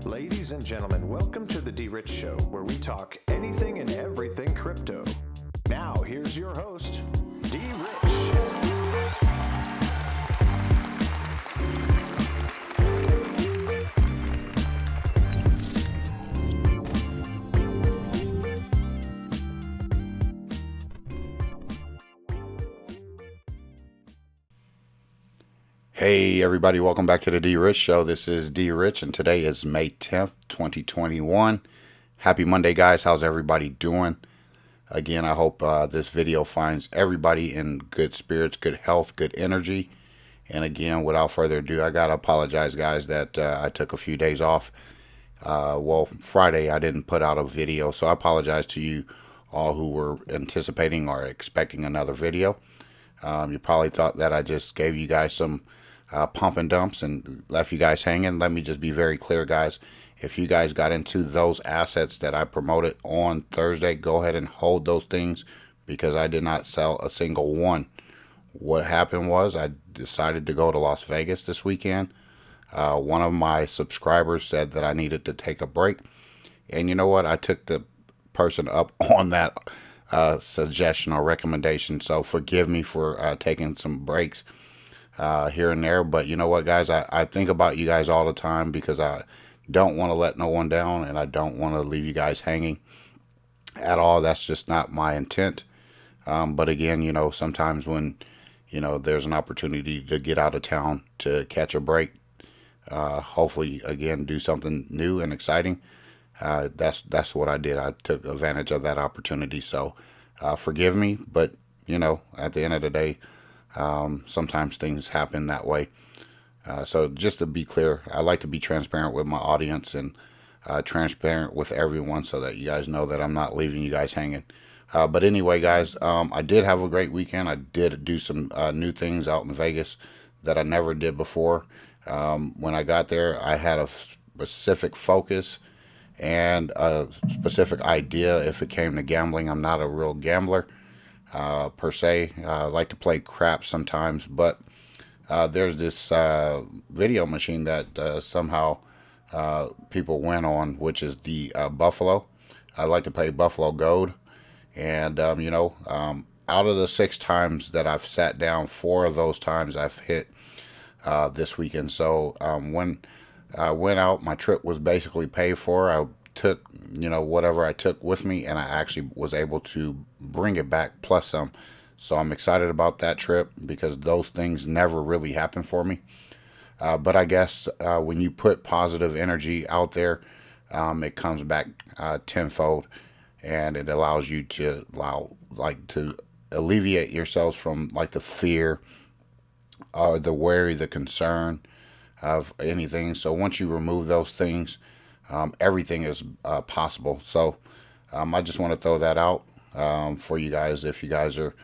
Ladies and gentlemen, welcome to the DRich Show, where we talk anything and everything crypto. Now, here's your host, DRich. Hey everybody, welcome back to the DRich Show. This is DRich and today is May 10th, 2021. Happy Monday, guys. How's everybody doing? Again, I hope this video finds everybody in good spirits, good health, good energy. And again, without further ado, I gotta apologize, guys, that I took a few days off. Well, Friday I didn't put out a video, so I apologize to you all who were anticipating or expecting another video. You probably thought that I just gave you guys some pump and dumps and left you guys hanging. Let me just be very clear, guys. If you guys got into those assets that I promoted on Thursday, go ahead and hold those things because I did not sell a single one. What happened was I decided to go to Las Vegas this weekend. One of my subscribers said that I needed to take a break. And you know what? I took the person up on that suggestion or recommendation. So forgive me for taking some breaks here and there. But you know what, guys? I think about you guys all the time because I don't want to let no one down and I don't want to leave you guys hanging at all. That's just not my intent. But again, you know, sometimes when, you know, there's an opportunity to get out of town to catch a break, hopefully, again, do something new and exciting. That's what I did. I took advantage of that opportunity. So forgive me, but you know, at the end of the day, sometimes things happen that way. So just to be clear, I like to be transparent with my audience and transparent with everyone so that you guys know that I'm not leaving you guys hanging. But anyway, guys, I did have a great weekend. I did do some new things out in Vegas that I never did before. When I got there, I had a specific focus and a specific idea if it came to gambling. I'm not a real gambler per se. I like to play crap sometimes, but there's this video machine that somehow people went on, which is the Buffalo. I like to play Buffalo Gold, and you know, out of the 6 times that I've sat down, 4 of those times I've hit this weekend. So when I went out, my trip was basically paid for. I took, you know, whatever I took with me, and I actually was able to bring it back plus some. So I'm excited about that trip because those things never really happen for me. But I guess when you put positive energy out there, it comes back tenfold, and it allows you to to alleviate yourselves from like the fear or the worry, the concern of anything. So once you remove those things, everything is possible. So I just want to throw that out for you guys if you guys are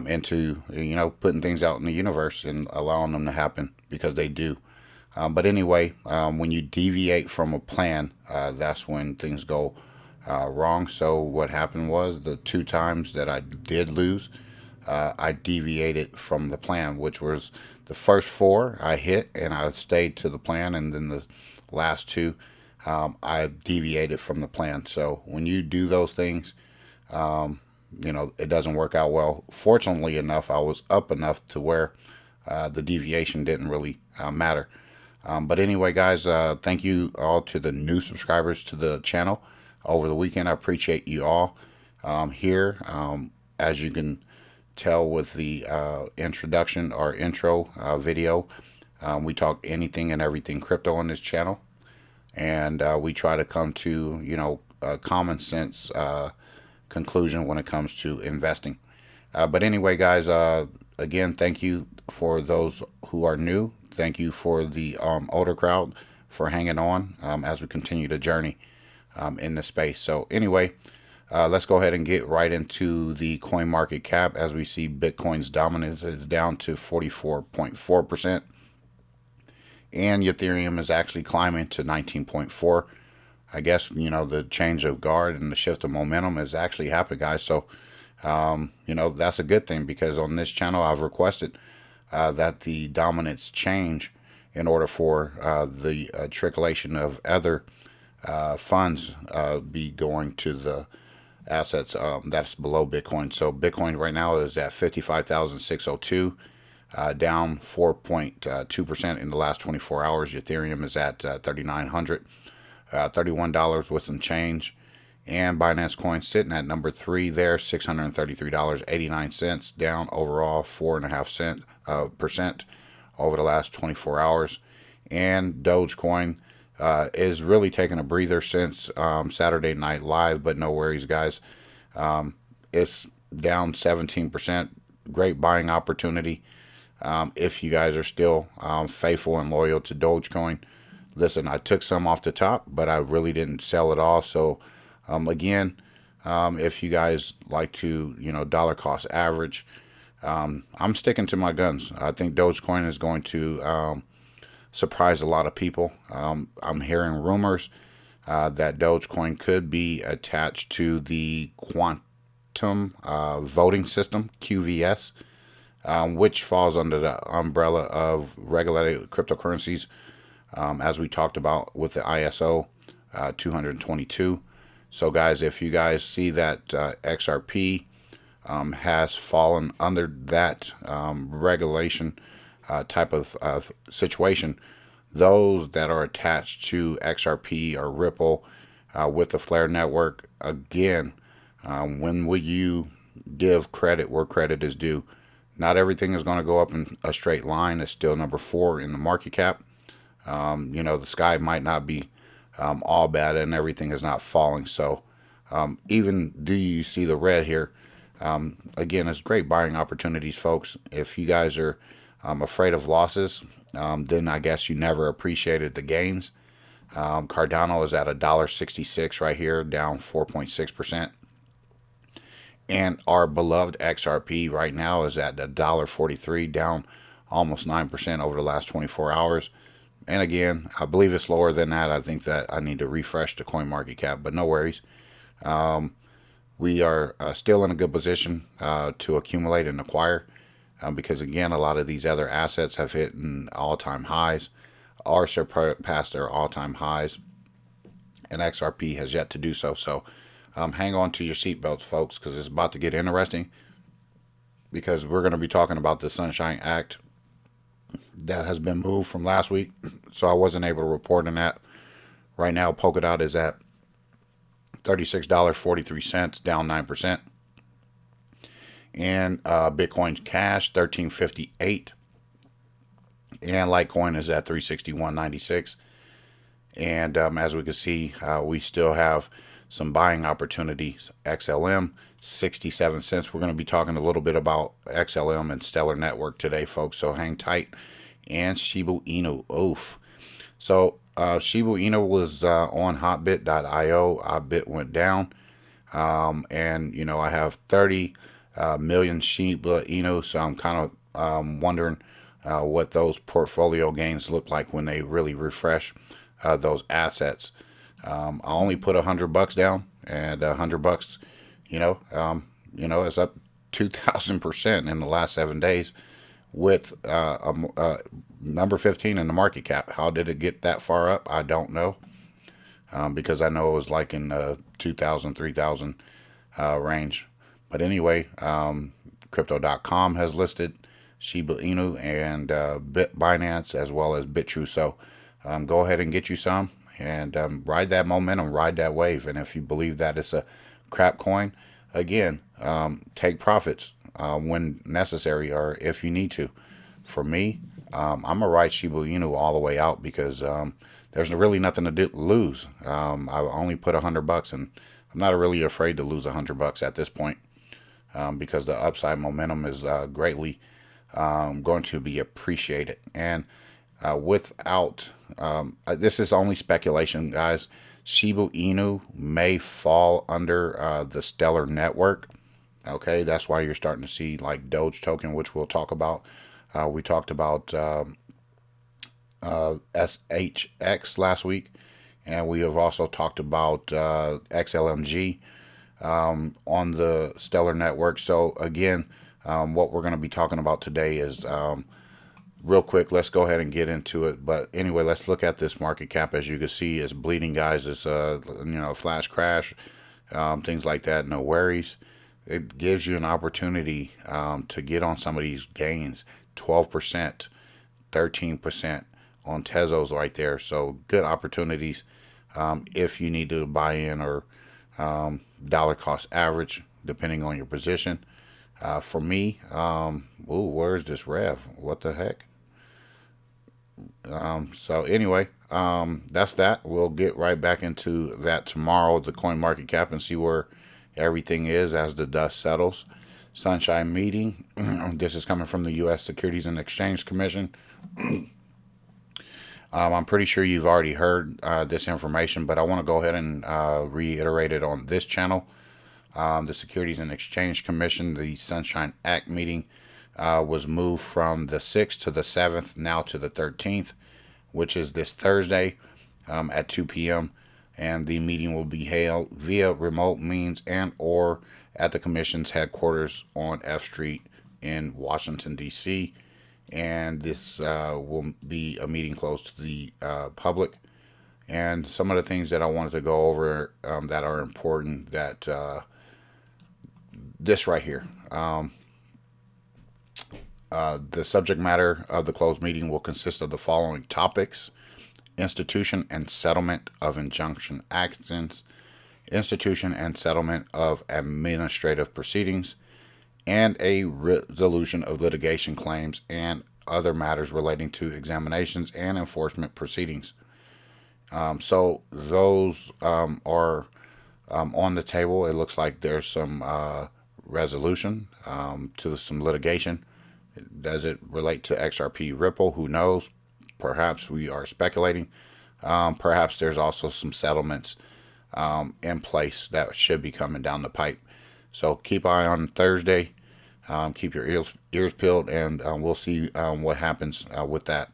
into, you know, putting things out in the universe and allowing them to happen, because they do. But anyway, when you deviate from a plan, that's when things go wrong. So what happened was the 2 times that I did lose, I deviated from the plan, which was the first 4 I hit and I stayed to the plan, and then the last 2 I deviated from the plan. So when you do those things, you know, it doesn't work out well. Fortunately enough, I was up enough to where the deviation didn't really matter. But anyway, guys, thank you all to the new subscribers to the channel over the weekend. I appreciate you all here. As you can tell with the introduction or intro video, we talk anything and everything crypto on this channel, and we try to come to, you know, a common sense conclusion when it comes to investing. But anyway, guys, again, thank you for those who are new. Thank you for the older crowd for hanging on as we continue the journey in this space. So anyway, let's go ahead and get right into the coin market cap. As we see, Bitcoin's dominance is down to 44.4%, and Ethereum is actually climbing to 19.4. I guess, you know, the change of guard and the shift of momentum has actually happened, guys. So you know, that's a good thing, because on this channel I've requested that the dominance change in order for the trickleation of other funds be going to the assets that's below Bitcoin. So Bitcoin right now is at 55,602, down 4.2% in the last 24 hours. Ethereum is at 3,900, $31 with some change. And Binance Coin sitting at number 3 there, $633.89, down overall 4.5% over the last 24 hours. And Dogecoin is really taking a breather since Saturday Night Live, but no worries, guys. It's down 17%. Great buying opportunity. If you guys are still faithful and loyal to Dogecoin, listen, I took some off the top, but I really didn't sell it all. So again, if you guys like to, dollar cost average, I'm sticking to my guns. I think Dogecoin is going to surprise a lot of people. I'm hearing rumors that Dogecoin could be attached to the quantum voting system, QVS, which falls under the umbrella of regulated cryptocurrencies, as we talked about with the ISO 222. So guys, if you guys see that XRP has fallen under that regulation type of situation, those that are attached to XRP or Ripple with the Flare network, again, when will you give credit where credit is due? Not everything is going to go up in a straight line. It's still number 4 in the market cap. The sky might not be all bad and everything is not falling. So even do you see the red here? Again, it's great buying opportunities, folks. If you guys are afraid of losses, then I guess you never appreciated the gains. Cardano is at $1.66 right here, down 4.6%. And our beloved XRP right now is at $1.43, down almost 9% over the last 24 hours. And again, I believe it's lower than that. I think that I need to refresh the coin market cap, but no worries. We are still in a good position to accumulate and acquire because, again, a lot of these other assets have hit all-time highs or surpassed their all-time highs, and XRP has yet to do so. So hang on to your seatbelts, folks, because it's about to get interesting, because we're going to be talking about the Sunshine Act that has been moved from last week, so I wasn't able to report on that. Right now, Polkadot is at $36.43, down 9%. And Bitcoin Cash, $13.58. And Litecoin is at $361.96. And as we can see, we still have some buying opportunities. XLM, 67 cents. We're going to be talking a little bit about XLM and Stellar Network today, folks, so hang tight. And Shiba Inu, oof. So Shiba Inu was on hotbit.io. Hotbit went down. And, I have 30 million Shiba Inu, so I'm kind of wondering what those portfolio gains look like when they really refresh those assets. I only put $100 down, and $100, it's up 2,000% in the last 7 days with number 15 in the market cap. How did it get that far up? I don't know, because I know it was like in the 2,000, 3,000 range. But anyway, Crypto.com has listed Shiba Inu and Binance as well as BitTrue. So go ahead and get you some and ride that momentum, ride that wave. And if you believe that it's a crap coin, again, take profits when necessary or if you need to. For me, I'm going to ride Shiba Inu all the way out because there's really nothing to lose. I only put $100, and I'm not really afraid to lose $100 at this point because the upside momentum is greatly going to be appreciated. And without, this is only speculation, guys. Shiba Inu may fall under the Stellar Network. Okay, that's why you're starting to see like Doge token, which we'll talk about. We talked about SHX last week, and we have also talked about XLMG on the Stellar Network. So again, what we're going to be talking about today is real quick, let's go ahead and get into it. But anyway, let's look at this market cap. As you can see, it's bleeding, guys. It's flash crash, things like that. No worries. It gives you an opportunity to get on some of these gains. 12%, 13% on Tezos right there. So good opportunities if you need to buy in, or dollar cost average, depending on your position. For me, where's this rev? What the heck? So anyway, that's that. We'll get right back into that tomorrow, the coin market cap, and see where everything is as the dust settles. Sunshine meeting. This is coming from the U.S. Securities and Exchange Commission. I'm pretty sure you've already heard this information, but I want to go ahead and reiterate it on this channel. The Securities and Exchange Commission, the Sunshine Act meeting, was moved from the 6th to the 7th, now to the 13th, which is this Thursday at 2 p.m. And the meeting will be held via remote means and or at the Commission's headquarters on F Street in Washington, D.C. And this will be a meeting closed to the public. And some of the things that I wanted to go over that are important, that this right here. The subject matter of the closed meeting will consist of the following topics: institution and settlement of injunction actions, institution and settlement of administrative proceedings, and a resolution of litigation claims and other matters relating to examinations and enforcement proceedings. So those are on the table. It looks like there's some resolution to some litigation. Does it relate to XRP Ripple? Who knows? Perhaps we are speculating. Perhaps there's also some settlements in place that should be coming down the pipe. So keep an eye on Thursday. Keep your ears peeled, and we'll see what happens with that.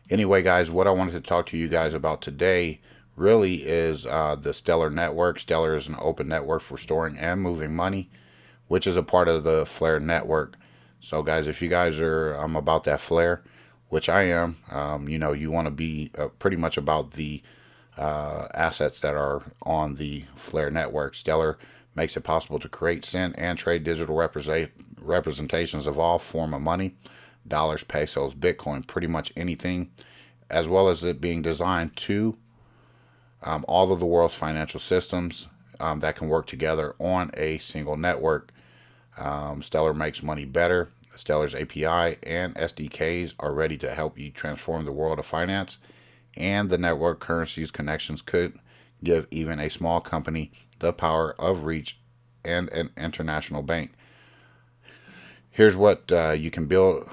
Anyway, guys, what I wanted to talk to you guys about today really is the Stellar network. Stellar is an open network for storing and moving money, which is a part of the Flare network. So, guys, if you guys are about that Flare, which I am, you want to be pretty much about the assets that are on the Flare network. Stellar makes it possible to create, send, and trade digital representations of all form of money: dollars, pesos, Bitcoin, pretty much anything, as well as it being designed to all of the world's financial systems that can work together on a single network. Stellar makes money better. Stellar's API and SDKs are ready to help you transform the world of finance, and the network currencies connections could give even a small company the power of reach and an international bank. Here's what you can build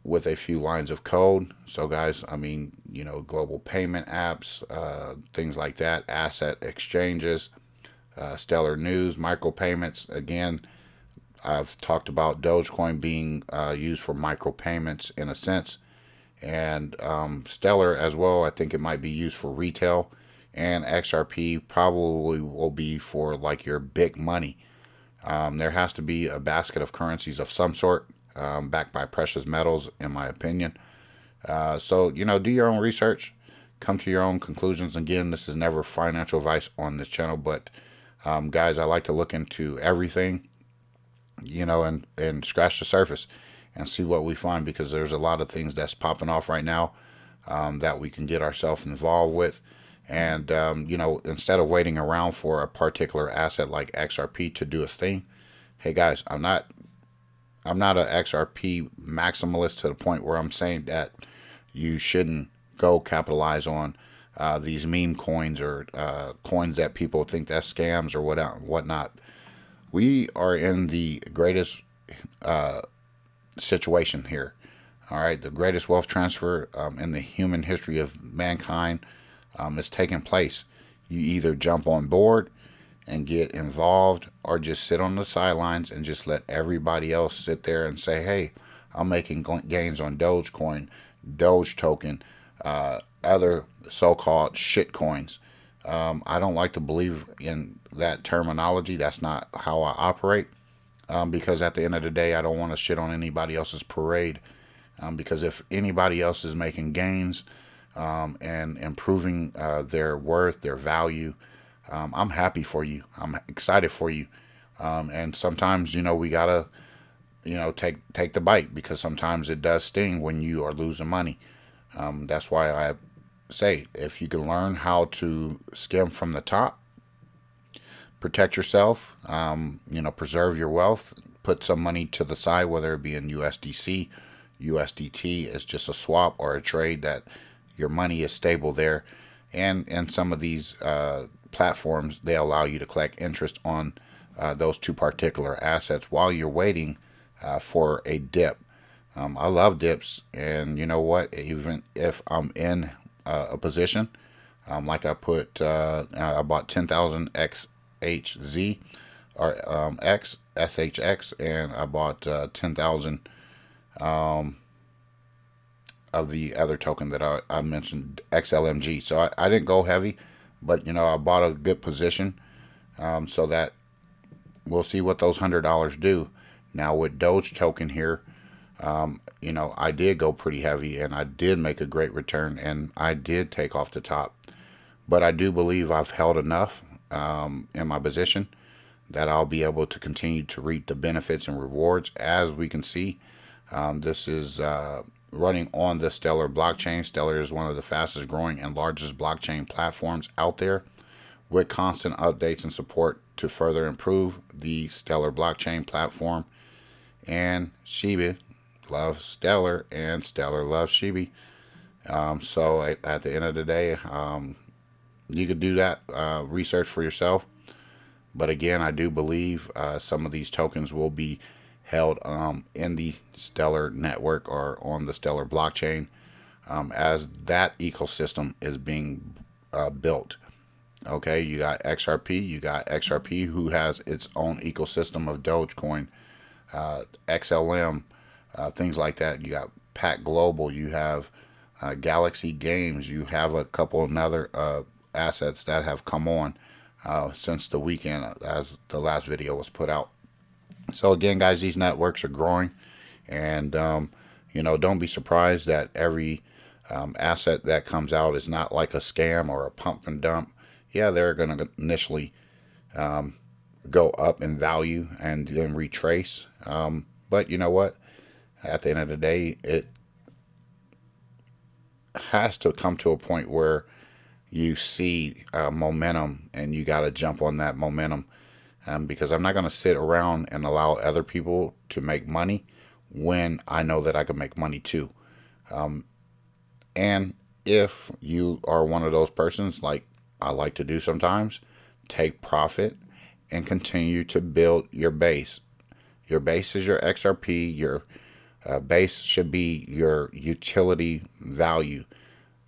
with a few lines of code. So, guys, global payment apps, things like that, asset exchanges, Stellar News, micropayments. Again, I've talked about Dogecoin being used for micropayments in a sense, and Stellar as well. I think it might be used for retail, and XRP probably will be for like your big money. There has to be a basket of currencies of some sort, backed by precious metals, in my opinion. So, do your own research, come to your own conclusions. Again, this is never financial advice on this channel, but guys, I like to look into everything, and scratch the surface and see what we find, because there's a lot of things that's popping off right now that we can get ourselves involved with. And, instead of waiting around for a particular asset like XRP to do its thing, hey guys, I'm not a XRP maximalist to the point where I'm saying that you shouldn't go capitalize on these meme coins or coins that people think that's scams or whatnot. We are in the greatest situation here. All right, the greatest wealth transfer in the human history of mankind is taking place. You either jump on board and get involved, or just sit on the sidelines and just let everybody else sit there and say, hey, I'm making gains on Dogecoin, Doge token, other so-called shit coins. I don't like to believe in that terminology. That's not how I operate, because at the end of the day, I don't want to shit on anybody else's parade. because if anybody else is making gains and improving their worth, their value, I'm happy for you. I'm excited for you. And sometimes, we gotta, take the bite, because sometimes it does sting when you are losing money. That's why I say, if you can learn how to skim from the top, protect yourself, preserve your wealth, put some money to the side, whether it be in USDC, USDT is just a swap or a trade that your money is stable there. And some of these platforms, they allow you to collect interest on those two particular assets while you're waiting for a dip. I love dips, and you know what? Even if I'm in a position, like I bought 10,000 XHZ or SHX, and I bought 10,000 of the other token that I mentioned, XLMG. So I didn't go heavy, but I bought a good position, so that we'll see what those $100 do. Now with Doge token here, I did go pretty heavy, and I did make a great return, and I did take off the top. But I do believe I've held enough in my position that I'll be able to continue to reap the benefits and rewards. As we can see, this is running on the Stellar blockchain. Stellar is one of the fastest growing and largest blockchain platforms out there, with constant updates and support to further improve the Stellar blockchain platform. And Shiba loves Stellar, and Stellar loves Shiba. So at the end of the day, you could do that research for yourself. But again, I do believe some of these tokens will be held in the Stellar network or on the Stellar blockchain, as that ecosystem is being built. Okay, you got XRP, you got XRP, who has its own ecosystem of Dogecoin, XLM, things like that. You got Pack Global, you have Galaxy Games, you have a couple of other assets that have come on since the weekend, as the last video was put out. So again, guys, these networks are growing, and don't be surprised that every asset that comes out is not like a scam or a pump and dump. Yeah, they're going to initially go up in value and then retrace. But you know what? At the end of the day, it has to come to a point where you see momentum, and you got to jump on that momentum. Because I'm not going to sit around and allow other people to make money when I know that I can make money too. And if you are one of those persons, like I like to do sometimes, take profit and continue to build your base. Your base is your XRP. Your base should be your utility value.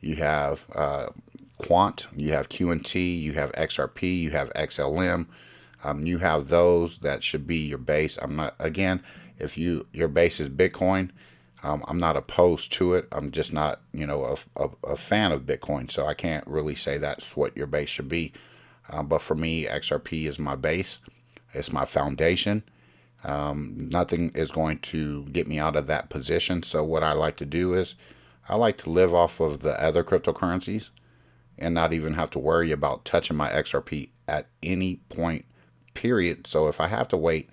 You have Quant, you have QNT, you have XRP, you have XLM. You have those that should be your base. I'm not, again, if your base is Bitcoin, I'm not opposed to it. I'm just not, a fan of Bitcoin. So I can't really say that's what your base should be. But for me, XRP is my base. It's my foundation. Nothing is going to get me out of that position. So what I like to do is I like to live off of the other cryptocurrencies and not even have to worry about touching my XRP at any point, period. So if I have to wait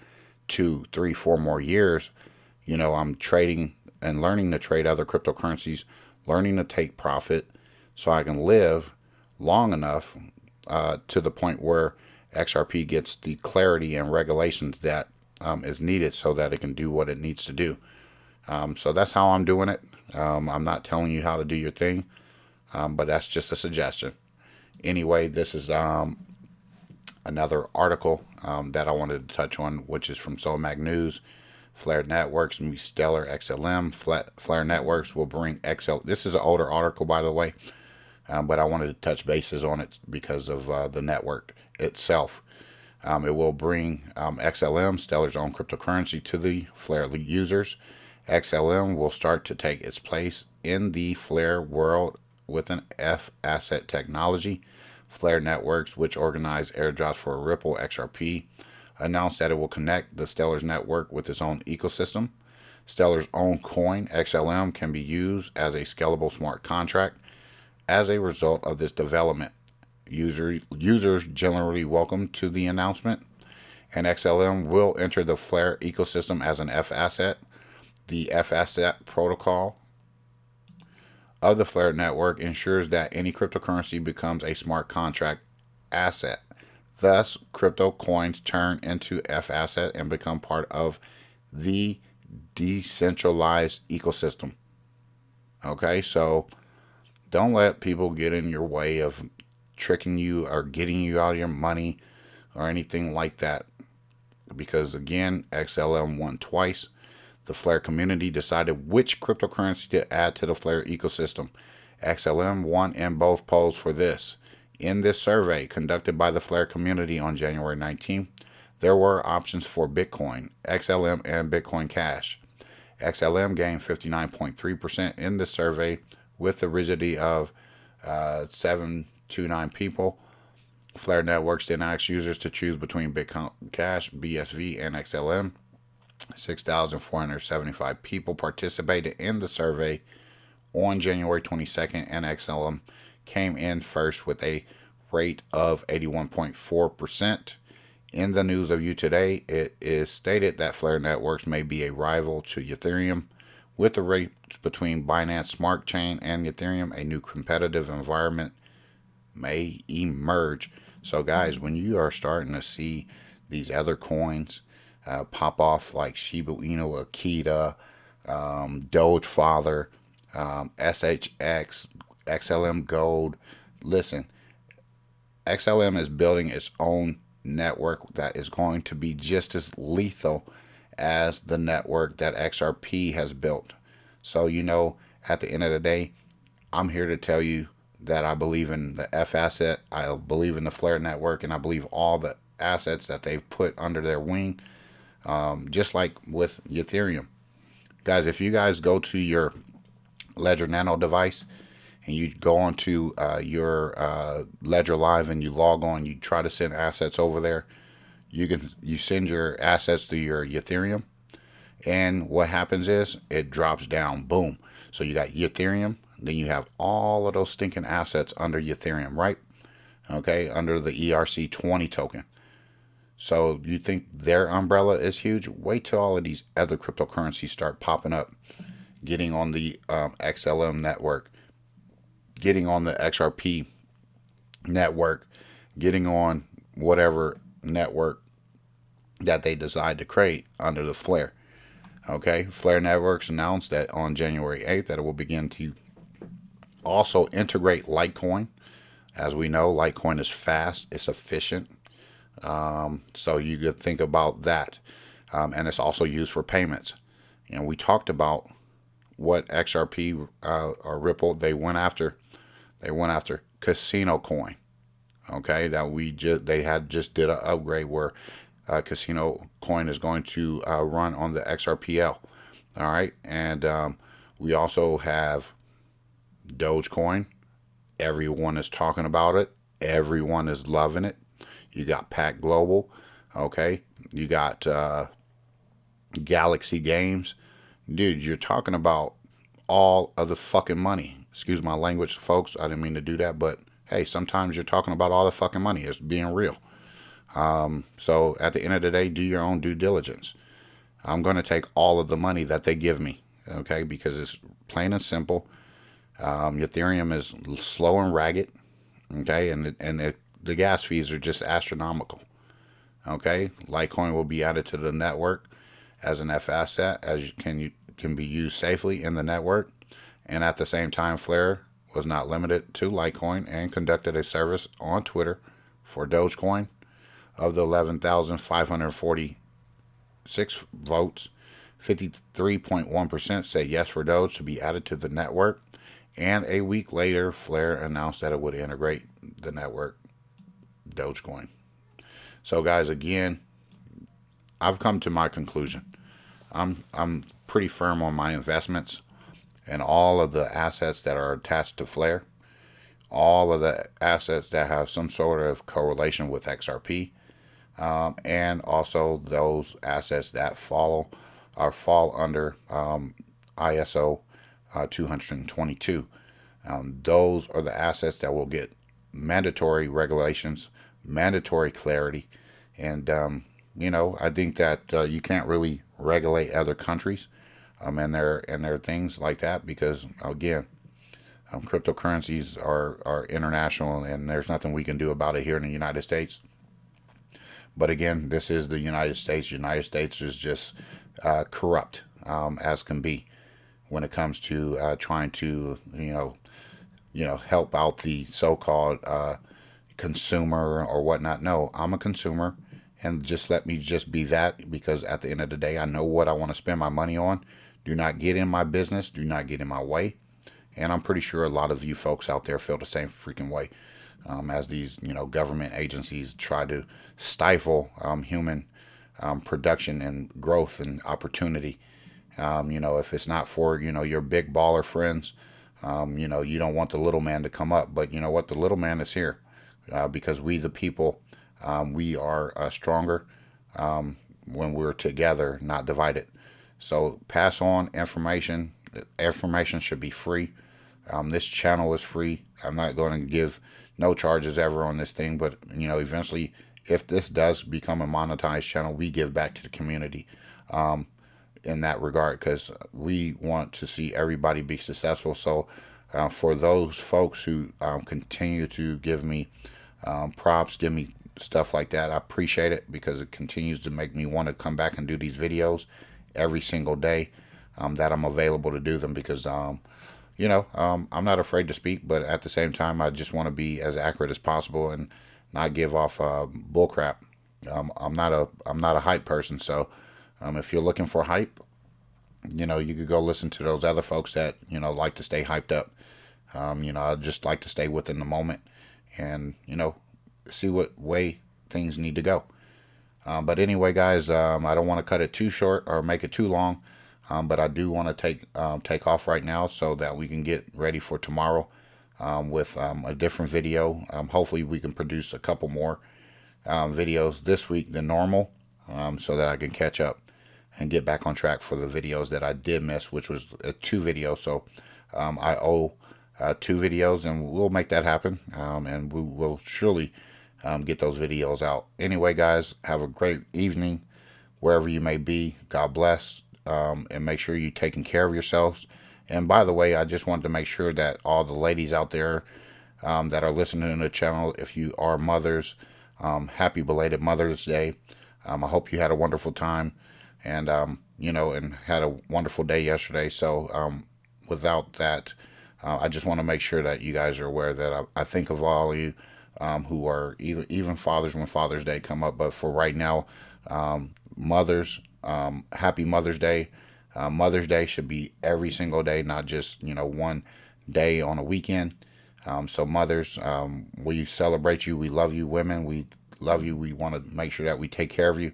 2, 3, 4 more years, I'm trading and learning to trade other cryptocurrencies, learning to take profit so I can live long enough to the point where XRP gets the clarity and regulations that is needed so that it can do what it needs to do. So that's how I'm doing it. I'm not telling you how to do your thing, but that's just a suggestion. Anyway, this is another article that I wanted to touch on, which is from SoulMag News. Flare Networks meet Stellar XLM. Flare Networks will bring XL. This is an older article, by the way, but I wanted to touch bases on it because of the network itself. It will bring XLM, Stellar's own cryptocurrency, to the Flare users. XLM will start to take its place in the Flare world with an F asset technology. Flare Networks, which organize airdrops for Ripple XRP, announced that it will connect the Stellar's network with its own ecosystem. Stellar's own coin, XLM, can be used as a scalable smart contract. As a result of this development, users generally welcome to the announcement, and XLM will enter the Flare ecosystem as an F asset. The F asset protocol of the Flare network ensures that any cryptocurrency becomes a smart contract asset. Thus, crypto coins turn into F asset and become part of the decentralized ecosystem. Okay, so don't let people get in your way of tricking you or getting you out of your money or anything like that. Because again, XLM won twice. The Flare community decided which cryptocurrency to add to the Flare ecosystem. XLM won in both polls for this. In this survey conducted by the Flare community on January 19th, there were options for Bitcoin, XLM, and Bitcoin Cash. XLM gained 59.3% in the survey with the rigidity of 729 people. Flare Networks then asked users to choose between Bitcoin Cash, BSV, and XLM. 6,475 people participated in the survey on January 22nd, and XLM came in first with a rate of 81.4%. In the news of you today, it is stated that Flare Networks may be a rival to Ethereum. With the rates between Binance Smart Chain and Ethereum, a new competitive environment may emerge. So guys, when you are starting to see these other coins pop off like Shiba Inu, Akita, Dogefather, SHX, XLM Gold, listen, XLM is building its own network that is going to be just as lethal as the network that XRP has built. So, at the end of the day, I'm here to tell you that I believe in the F asset, I believe in the Flare network, and I believe all the assets that they've put under their wing, just like with Ethereum. Guys, if you guys go to your Ledger Nano device and you go onto your Ledger Live and you log on, you try to send assets over there, you send your assets to your Ethereum, and what happens is it drops down, boom. So you got Ethereum, then you have all of those stinking assets under Ethereum, right? Okay, under the ERC20 token. So you think their umbrella is huge? Wait till all of these other cryptocurrencies start popping up, getting on the XLM network, getting on the XRP network, getting on whatever network that they decide to create under the Flare. Okay, Flare Networks announced that on January 8th that it will begin to also integrate Litecoin. As we know, Litecoin is fast, it's efficient. So you could think about that. And it's also used for payments. We talked about what XRP or Ripple, they went after Casino Coin. Okay, that they had just did an upgrade where Casino Coin is going to run on the XRPL. All right, and we also have Dogecoin. Everyone is talking about it. Everyone is loving it. You got Pack Global. Okay, you got Galaxy Games. Dude, you're talking about all of the fucking money. Excuse my language, folks. I didn't mean to do that, but hey, sometimes you're talking about all the fucking money. It's being real. So at the end of the day, do your own due diligence. I'm going to take all of the money that they give me, okay, because it's plain and simple. Ethereum is slow and ragged, okay, and the gas fees are just astronomical, okay. Litecoin will be added to the network as an F asset, as you can be used safely in the network, and at the same time, Flare was not limited to Litecoin and conducted a service on Twitter for Dogecoin. Of the 11,546 votes, 53.1% said yes for Doge to be added to the network. And a week later, Flare announced that it would integrate the network Dogecoin. So guys, again, I've come to my conclusion. I'm pretty firm on my investments and all of the assets that are attached to Flare, all of the assets that have some sort of correlation with XRP, and also those assets that follow fall under ISO 222. Those are the assets that will get mandatory regulations, mandatory clarity, and I think that you can't really regulate other countries and their things like that, because again, cryptocurrencies are international, and there's nothing we can do about it here in the United States. But again, this is the United States. United States is just corrupt as can be when it comes to trying to help out the so-called consumer or whatnot. No, I'm a consumer, and just let me just be that, because at the end of the day, I know what I want to spend my money on. Do not get in my business. Do not get in my way. And I'm pretty sure a lot of you folks out there feel the same freaking way, as these government agencies try to stifle human production and growth and opportunity. If it's not for your big baller friends, you don't want the little man to come up. But you know what? The little man is here, because we the people, we are stronger when we're together, not divided. So pass on information. Information should be free. This channel is free. I'm not going to give no charges ever on this thing, but eventually, if this does become a monetized channel, we give back to the community in that regard, because we want to see everybody be successful. So for those folks who continue to give me props, give me stuff like that, I appreciate it, because it continues to make me want to come back and do these videos every single day that I'm available to do them, because I'm not afraid to speak, but at the same time, I just want to be as accurate as possible and not give off bull crap. I'm not a hype person, so if you're looking for hype, you could go listen to those other folks that like to stay hyped up. I just like to stay within the moment and see what way things need to go. But anyway, guys, I don't want to cut it too short or make it too long. But I do want to take off right now so that we can get ready for tomorrow with a different video. Hopefully we can produce a couple more videos this week than normal, so that I can catch up and get back on track for the videos that I did miss, which was 2 videos. So I owe 2 videos, and we'll make that happen, and we will surely get those videos out. Anyway, guys, have a great evening wherever you may be. God bless. And make sure you're taking care of yourselves. And by the way, I just wanted to make sure that all the ladies out there that are listening to the channel, if you are mothers, happy belated Mother's Day. I hope you had a wonderful time, and and had a wonderful day yesterday. So without that, I just want to make sure that you guys are aware that I think of all of you who are even fathers when Father's Day come up. But for right now, mothers, happy Mother's Day. Mother's Day should be every single day, not just one day on a weekend. So mothers, we celebrate you. We love you. Women, we love you. We want to make sure that we take care of you.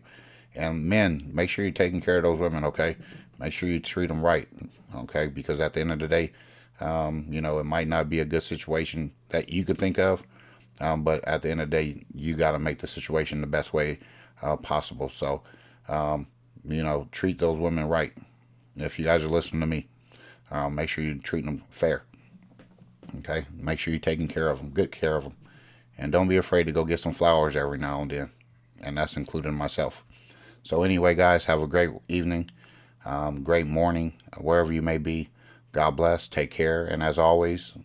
And men, make sure you're taking care of those women, okay? Make sure you treat them right, okay? Because at the end of the day, it might not be a good situation that you could think of, but at the end of the day, you got to make the situation the best way possible. So, treat those women right. If you guys are listening to me, make sure you're treating them fair. Okay? Make sure you're taking care of them, good care of them. And don't be afraid to go get some flowers every now and then. And that's including myself. So anyway, guys, have a great evening, great morning, wherever you may be. God bless, take care, and as always,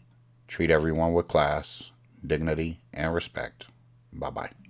treat everyone with class, dignity, and respect. Bye-bye.